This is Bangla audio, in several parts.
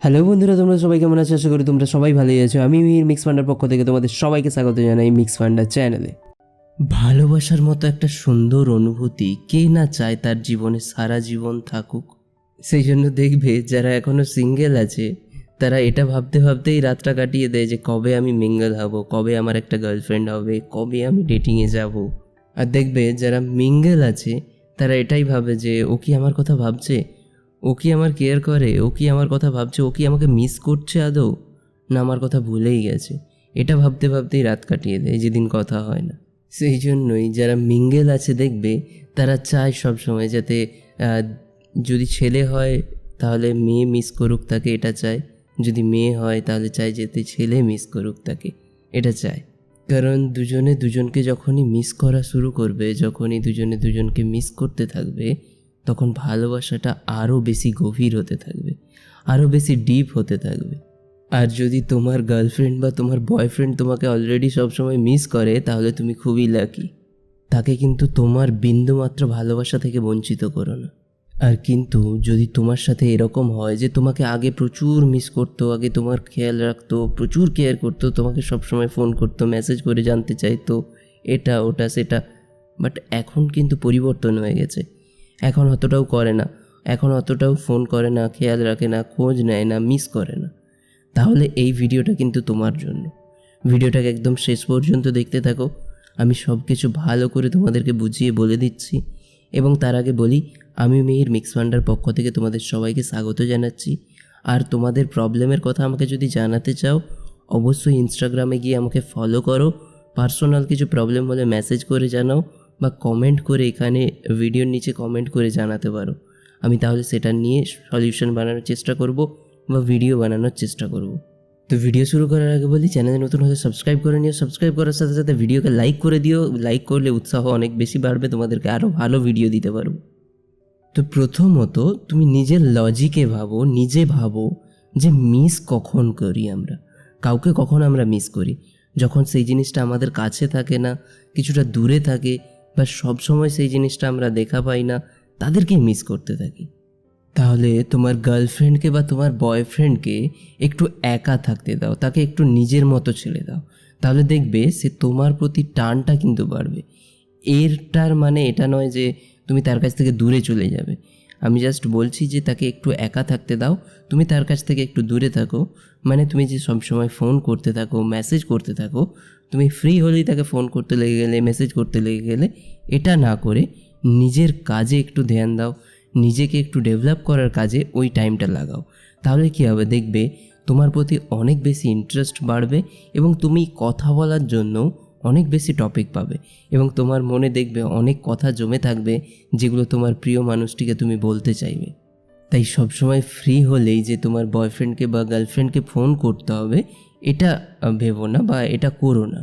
হ্যালো বন্ধুরা, তোমরা সবাই কেমন আছো? আশা করি তোমরা সবাই ভালোই আছো। আমি মিহির মিক্স ফান্ডার পক্ষ থেকে তোমাদের সবাইকে স্বাগত জানাই মিক্স ফান্ডার চ্যানেলে। ভালোবাসার মতো একটা সুন্দর অনুভূতি কে না চায় তার জীবনে সারা জীবন থাকুক। সেই জন্য দেখবে যারা এখনও সিঙ্গেল আছে তারা এটা ভাবতে ভাবতেই রাতটা কাটিয়ে দেয় যে কবে আমি মিঙ্গল হব, কবে আমার একটা গার্লফ্রেন্ড হবে, কবে আমি ডেটিংয়ে যাব। আর দেখবে যারা মিঙ্গল আছে তারা এটাই ভাবে যে ও কি আমার কথা ভাবছে, ও কি আমার কেয়ার করে, ও কি আমার কথা ভাবছে, ও কি আমাকে মিস করছে আদৌ, না আমার কথা ভুলেই গেছে। এটা ভাবতে ভাবতেই রাত কাটিয়ে দেয়, যেদিন কথা হয় না। সেই জন্যই যারা মিঙ্গেল আছে দেখবে তারা চায় সবসময় যাতে যদি ছেলে হয় তাহলে মেয়ে মিস করুক তাকে, এটা চায়। যদি মেয়ে হয় তাহলে চায় যাতে ছেলে মিস করুক তাকে, এটা চায়। কারণ দুজনে দুজনকে যখনই মিস করা শুরু করবে, যখনই দুজনে দুজনকে মিস করতে থাকবে, তখন ভালোবাসাটা আরও বেশি গভীর হতে থাকবে, আরও বেশি ডিপ হতে থাকবে। আর যদি তোমার গার্লফ্রেন্ড বা তোমার বয়ফ্রেন্ড তোমাকে অলরেডি সবসময় মিস করে তাহলে তুমি খুবই লাকি। তাকে কিন্তু তোমার বিন্দুমাত্র ভালোবাসা থেকে বঞ্চিত করো না। আর কিন্তু যদি তোমার সাথে এরকম হয় যে তোমাকে আগে প্রচুর মিস করতো, আগে তোমার খেয়াল রাখতো, প্রচুর কেয়ার করতো, তোমাকে সবসময় ফোন করতো, মেসেজ করে জানতে চাইতো এটা ওটা সেটা, বাট এখন কিন্তু পরিবর্তন হয়ে গেছে। এখন অতটাও করে না, এখন অতটাও ফোন করে না, খেয়াল রাখে না, খোঁজ নেয় না, মিস করে না, তাহলে এই ভিডিওটা কিন্তু তোমার জন্য। ভিডিওটাকে একদম শেষ পর্যন্ত দেখতে থাকো। আমি সব কিছু ভালো করে তোমাদেরকে বুঝিয়ে বলে দিচ্ছি। এবং তার আগে বলি, আমি মিহির মিক্স ফান্ডার পক্ষ থেকে তোমাদের সবাইকে স্বাগত জানাচ্ছি। আর তোমাদের প্রবলেমের কথা আমাকে যদি জানাতে চাও, অবশ্যই ইনস্টাগ্রামে গিয়ে আমাকে ফলো করো। পার্সোনাল কিছু প্রবলেম হলে মেসেজ করে জানাও বা কমেন্ট করে এখানে ভিডিওর নিচে কমেন্ট করে জানাতে পারো। আমি তাহলে সেটা নিয়ে সলিউশন বানানোর চেষ্টা করব বা ভিডিও বানানোর চেষ্টা করব। তো ভিডিও শুরু করার আগে বলি, চ্যানেলে নতুন হলে সাবস্ক্রাইব করে নিও। সাবস্ক্রাইব করার সাথে সাথে ভিডিওকে লাইক করে দিও। লাইক করলে উৎসাহ অনেক বেশি বাড়বে, তোমাদেরকে আরও ভালো ভিডিও দিতে পারবো। তো প্রথমত তুমি নিজের লজিকে ভাবো, নিজে ভাবো যে মিস কখন করি আমরা, কাউকে কখন আমরা মিস করি? যখন সেই জিনিসটা আমাদের কাছে থাকে না, কিছুটা দূরে থাকে, বা সব সময় সেই জিনিসটা আমরা দেখা পাই না, তাদেরকে মিস করতে থাকি। তাহলে তোমার গার্লফ্রেন্ডকে বা তোমার বয়ফ্রেন্ডকে একটু একা থাকতে দাও, তাকে একটু নিজের মতো ছেড়ে দাও, তাহলে দেখবে সে তোমার প্রতি টানটা কিন্তু বাড়বে। এরটার মানে এটা নয় যে তুমি তার কাছ থেকে দূরে চলে যাবে। আমি জাস্ট বলছি যে তাকে একটু একা থাকতে দাও, তুমি তার কাছ থেকে একটু দূরে থাকো। মানে তুমি যে সবসময় ফোন করতে থাকো, মেসেজ করতে থাকো, তুমি ফ্রি হলেই তাকে ফোন করতে লেগে গেলে, মেসেজ করতে লেগে গেলে, এটা না করে নিজের কাজে একটু ধ্যান দাও, নিজেকে একটু ডেভেলপ করার কাজে ওই টাইমটা লাগাও। তাহলে কী হবে দেখবে তোমার প্রতি অনেক বেশি ইন্টারেস্ট বাড়বে এবং তুমি কথা বলার জন্য অনেক বেশি টপিক পাবে এবং তোমার মনে দেখবে অনেক কথা জমে থাকবে যেগুলো তোমার প্রিয় মানুষটিকে তুমি বলতে চাইবে। তাই সবসময় ফ্রি হলেই যে তোমার বয়ফ্রেন্ডকে বা গার্লফ্রেন্ডকে ফোন করতে হবে এটা ভেবো না বা এটা করো না।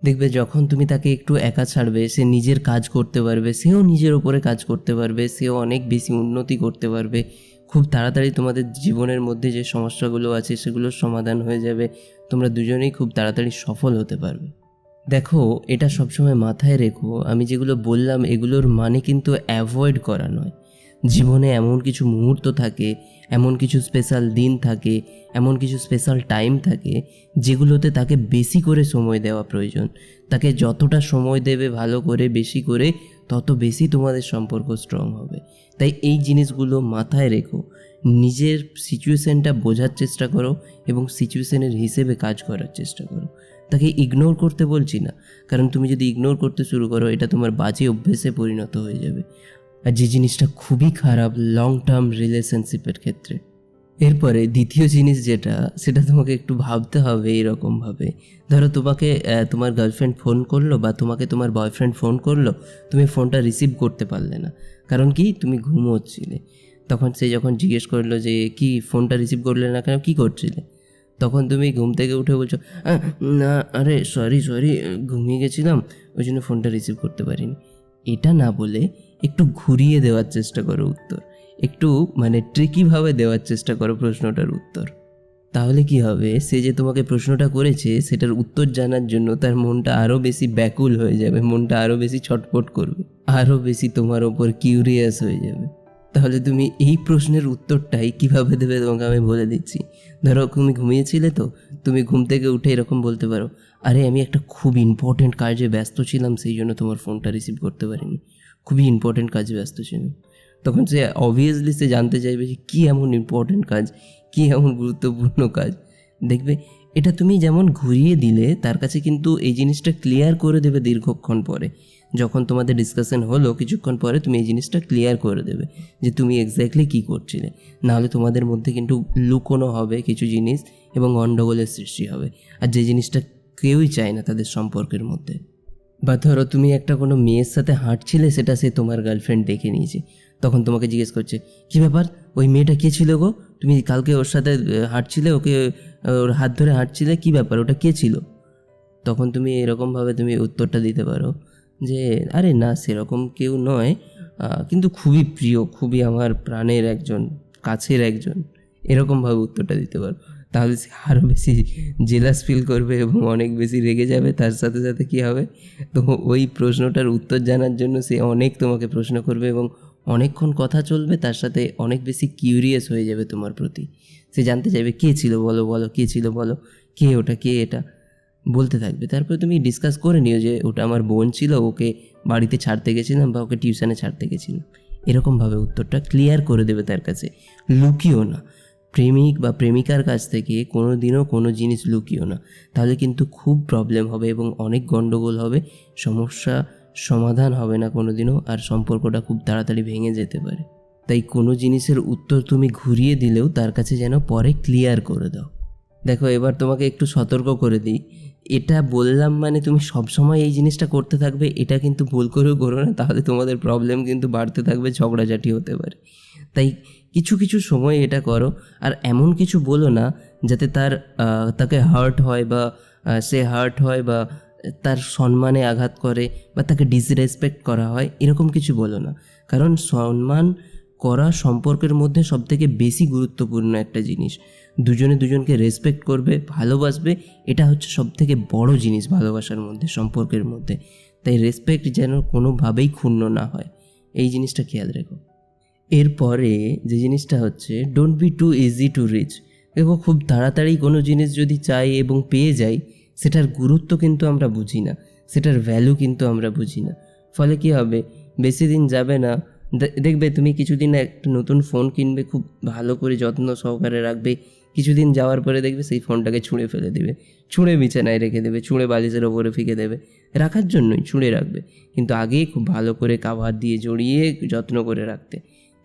দেখবে যখন তুমি তাকে একটু একা ছাড়বে, সে নিজের কাজ করতে পারবে, সেও নিজের ওপরে কাজ করতে পারবে, সেও অনেক বেশি উন্নতি করতে পারবে। খুব তাড়াতাড়ি তোমাদের জীবনের মধ্যে যে সমস্যাগুলো আছে সেগুলোর সমাধান হয়ে যাবে, তোমরা দুজনেই খুব তাড়াতাড়ি সফল হতে পারবে। দেখো, এটা সবসময় মাথায় রেখো, আমি যেগুলো বললাম এগুলোর মানে কিন্তু অ্যাভয়েড করা নয়। জীবনে এমন কিছু মুহূর্ত থাকে, এমন কিছু স্পেশাল দিন থাকে, এমন কিছু স্পেশাল টাইম থাকে যেগুলোতে তাকে বেশি করে সময় দেওয়া প্রয়োজন। তাকে যতটা সময় দেবে ভালো করে, বেশি করে, তত বেশি তোমাদের সম্পর্ক স্ট্রং হবে। তাই এই জিনিসগুলো মাথায় রেখো, নিজের সিচুয়েশানটা বোঝার চেষ্টা করো এবং সিচুয়েশানের হিসেবে কাজ করার চেষ্টা করো। তাকে ইগনোর করতে বলছি না, কারণ তুমি যদি ইগনোর করতে শুরু করো এটা তোমার বাজে অভ্যেসে পরিণত হয়ে যাবে, আর যে জিনিসটা খুবই খারাপ লং টার্ম রিলেশনশিপের ক্ষেত্রে। এরপরে দ্বিতীয় জিনিস যেটা, সেটা তোমাকে একটু ভাবতে হবে এরকমভাবে। ধরো তোমাকে তোমার গার্লফ্রেন্ড ফোন করলো বা তোমাকে তোমার বয়ফ্রেন্ড ফোন করলো, তুমি ফোনটা রিসিভ করতে পারলে না, কারণ কি তুমি ঘুমোচ্ছিলে। তখন সে যখন জিজ্ঞেস করলো যে কি ফোনটা রিসিভ করলে না কেন, কী করছিলে, তখন তুমি ঘুম থেকে উঠে বলছো না আরে সরি ঘুমিয়ে গেছিলাম, ওই জন্য ফোনটা রিসিভ করতে পারিনি। এটা না বলে একটু ঘুরিয়ে দেওয়ার চেষ্টা করো উত্তর, একটু ট্রিকিভাবে দেওয়ার চেষ্টা করো প্রশ্নটার উত্তর। তাহলে কি হবে, সে যে তোমাকে প্রশ্নটা করেছে সেটার উত্তর জানার জন্য তার মনটা আরও বেশি ব্যাকুল হয়ে যাবে, মনটা আরও বেশি ছটফট করবে, আরও বেশি তোমার ওপর কিউরিয়াস হয়ে যাবে। তাহলে তুমি এই প্রশ্নের উত্তরটাই কীভাবে দেবে তোমাকে আমি বলে দিচ্ছি। ধরো তুমি ঘুমিয়েছিলে, তো তুমি ঘুম থেকে উঠে এরকম বলতে পারো, আরে আমি একটা খুব ইম্পর্ট্যান্ট কাজে ব্যস্ত ছিলাম, সেই জন্য তোমার ফোনটা রিসিভ করতে পারিনি, খুবই ইম্পর্ট্যান্ট কাজে ব্যস্ত ছিলাম। তখন সে অবভিয়াসলি সে জানতে চাইবে যে কী এমন ইম্পর্ট্যান্ট কাজ, কী এমন গুরুত্বপূর্ণ কাজ। দেখবে এটা তুমি যেমন ঘুরিয়ে দিলে তার কাছে কিন্তু এই জিনিসটা ক্লিয়ার করে দেবে দীর্ঘক্ষণ পরে। যখন তোমাদের ডিসকাশন হলো কিছুক্ষণ পরে তুমি এই জিনিসটা ক্লিয়ার করে দেবে যে তুমি এক্স্যাক্টলি কী করছিলে। নাহলে তোমাদের মধ্যে কিন্তু লুকোনো হবে কিছু জিনিস এবং গণ্ডগোলের সৃষ্টি হবে, আর যে জিনিসটা কেউই চায় না তাদের সম্পর্কের মধ্যে। বা ধরো তুমি একটা কোনো মেয়ের সাথে হাঁটছিলে, সেটা সে তোমার গার্লফ্রেন্ড দেখে নিয়েছে, তখন তোমাকে জিজ্ঞেস করছে, কী ব্যাপার, ওই মেয়েটা কে ছিল গো, তুমি কালকে ওর সাথে হাঁটছিলে, ওকে ওর হাত ধরে হাঁটছিলে, কী ব্যাপার, ওটা কে ছিল? তখন তুমি এরকমভাবে তুমি উত্তরটা দিতে পারো যে আরে না, সেরকম কেউ নয়, কিন্তু খুবই প্রিয়, খুবই আমার প্রাণের একজন, কাছের একজন, এরকমভাবে উত্তরটা দিতে পারো। তাহলে সে আরও বেশি জেলাস ফিল করবে এবং অনেক বেশি রেগে যাবে। তার সাথে সাথে কী হবে, তো ওই প্রশ্নটার উত্তর জানার জন্য সে অনেক তোমাকে প্রশ্ন করবে এবং অনেকক্ষণ কথা চলবে, তার সাথে অনেক বেশি কিউরিয়াস হয়ে যাবে তোমার প্রতি। সে জানতে চাইবে কে ছিল, বলো বলো কে ছিল, বলো কে ওটা, কে এটা, বলতে থাকবে। তারপরে তুমি ডিসকাস করে নিও যে ওটা আমার বোন ছিল, ওকে বাড়িতে ছাড়তে গেছিলাম বা ওকে টিউশনে ছাড়তে গেছিলাম। এরকমভাবে উত্তরটা ক্লিয়ার করে দেবে তার কাছে, লুকিও না। প্রেমিক বা প্রেমিকার কাছ থেকে কোনো দিনও কোনো জিনিস লুকিও না, তাহলে কিন্তু খুব প্রবলেম হবে এবং অনেক গণ্ডগোল হবে, সমস্যা সমাধান হবে না কোনো দিনও, আর সম্পর্কটা খুব তাড়াতাড়ি ভেঙে যেতে পারে। তাই কোনো জিনিসের উত্তর তুমি ঘুরিয়ে দিলেও তার কাছে যেন পরে ক্লিয়ার করে দাও। দেখো এবার তোমাকে একটু সতর্ক করে দিই, এটা বললাম মানে তুমি সবসময় এই জিনিসটা করতে থাকবে এটা কিন্তু ভুল করেও করো না, তাহলে তোমাদের প্রবলেম কিন্তু বাড়তে থাকবে, ঝগড়াঝাটি হতে পারে। তাই কিছু কিছু সময় এটা করো, আর এমন কিছু বলো না যাতে তাকে হার্ট হয় বা সে হার্ট হয় বা তার সম্মানে আঘাত করে বা তাকে ডিসরেসপেক্ট করা হয়, এরকম কিছু বলো না। কারণ সম্মান করা সম্পর্কের মধ্যে সবথেকে বেশি গুরুত্বপূর্ণ একটা জিনিস। দুজনে দুজনকে রেসপেক্ট করবে, ভালোবাসবে, এটা হচ্ছে সবথেকে বড় জিনিস ভালোবাসার মধ্যে, সম্পর্কের মধ্যে। তাই রেসপেক্ট যেন কোনোভাবেই ক্ষুণ্ণ না হয়, এই জিনিসটা খেয়াল রেখো। এরপরে যে জিনিসটা হচ্ছে, don't be too easy to reach. দেখো খুব তাড়াতাড়ি কোনো জিনিস যদি চাই এবং পেয়ে যাই, সেটার গুরুত্ব কিন্তু আমরা বুঝি না, সেটার ভ্যালু কিন্তু আমরা বুঝি না। ফলে কী হবে, বেশি দিন যাবে না, দেখবে তুমি কিছুদিন একটা নতুন ফোন কিনবে, খুব ভালো করে যত্ন সহকারে রাখবে, কিছুদিন যাওয়ার পরে দেখবে সেই ফোনটাকে ছুঁড়ে ফেলে দেবে, ছুঁড়ে বিছানায় রেখে দেবে, ছুঁড়ে বালিশের ওপরে ফেঁকে দেবে, রাখার জন্যই ছুঁড়ে রাখবে, কিন্তু আগেই খুব ভালো করে কাভার দিয়ে জড়িয়ে যত্ন করে রাখতে।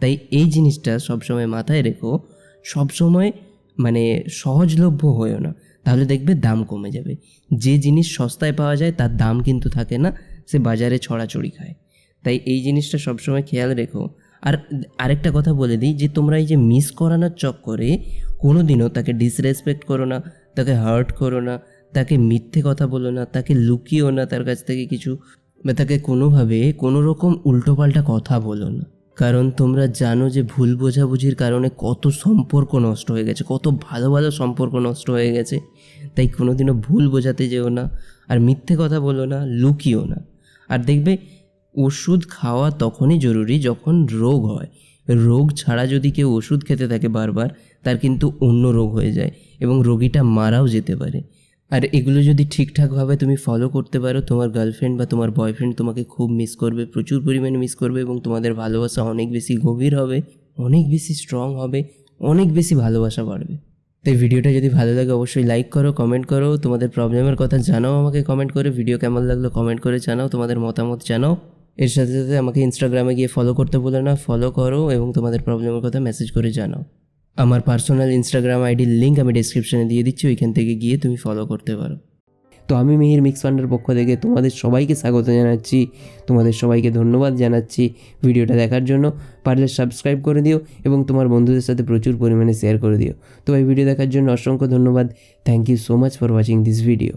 তাই এই জিনিসটা সবসময় মাথায় রেখো, সবসময় মানে সহজলভ্য হয়েও না, তাহলে দেখবে দাম কমে যাবে। যে জিনিস সস্তায় পাওয়া যায় তার দাম কিন্তু থাকে না, সে বাজারে ছড়াছড়ি খায়। তাই এই জিনিসটা সবসময় খেয়াল রেখো। আর আরেকটা কথা বলে দিই, যে তোমরা এই যে মিস করানোর চক্করে কোনো দিনও তাকে ডিসরেসপেক্ট করো না, তাকে হার্ট করো না, তাকে মিথ্যে কথা বলো না, তাকে লুকিও না তার কাছ থেকে কিছু, বা তাকে কোনোভাবে কোনো রকম উল্টোপাল্টা কথা বলো না। কারণ তোমরা জানো যে ভুল বোঝাবুঝির কারণে কত সম্পর্ক নষ্ট হয়ে গেছে, কত ভালো ভালো সম্পর্ক নষ্ট হয়ে গেছে। তাই কোনোদিনও ভুল বোঝাতে যেও না, আর মিথ্যে কথা বলো না, লুকিও না। আর দেখবে ওষুধ খাওয়া তখনই জরুরি যখন রোগ হয়। রোগ ছাড়া যদি কেউ ওষুধ খেতে থাকে বারবার, তার কিন্তু অন্য রোগ হয়ে যায় এবং রোগীটা মারাও যেতে পারে। আর এগুলো যদি ঠিকঠাকভাবে তুমি ফলো করতে পারো, তোমার গার্লফ্রেন্ড বা তোমার বয়ফ্রেন্ড তোমাকে খুব মিস করবে, প্রচুর পরিমাণে মিস করবে, এবং তোমাদের ভালোবাসা অনেক বেশি গভীর হবে, অনেক বেশি স্ট্রং হবে, অনেক বেশি ভালোবাসা বাড়বে। তাই ভিডিওটা যদি ভালো লাগে অবশ্যই লাইক করো, কমেন্ট করো, তোমাদের প্রবলেমের কথা জানাও আমাকে কমেন্ট করে, ভিডিও কেমন লাগলো কমেন্ট করে জানাও, তোমাদের মতামত জানাও। এর সাথে সাথে আমাকে ইনস্টাগ্রামে গিয়ে ফলো করতে বলো না, ফলো করো এবং তোমাদের প্রবলেমের কথা মেসেজ করে জানাও। আমার পার্সোনাল ইনস্টাগ্রাম আইডির লিঙ্ক আমি ডেসক্রিপশনে দিয়ে দিচ্ছি, ওইখান থেকে গিয়ে তুমি ফলো করতে পারো। তো আমি মিহির মিক্সফান্ডের পক্ষ থেকে তোমাদের সবাইকে স্বাগত জানাচ্ছি, তোমাদের সবাইকে ধন্যবাদ জানাচ্ছি ভিডিওটা দেখার জন্য। পারলে সাবস্ক্রাইব করে দিও এবং তোমার বন্ধুদের সাথে প্রচুর পরিমাণে শেয়ার করে দিও। তো এই ভিডিও দেখার জন্য অসংখ্য ধন্যবাদ। Thank you so much for watching this video.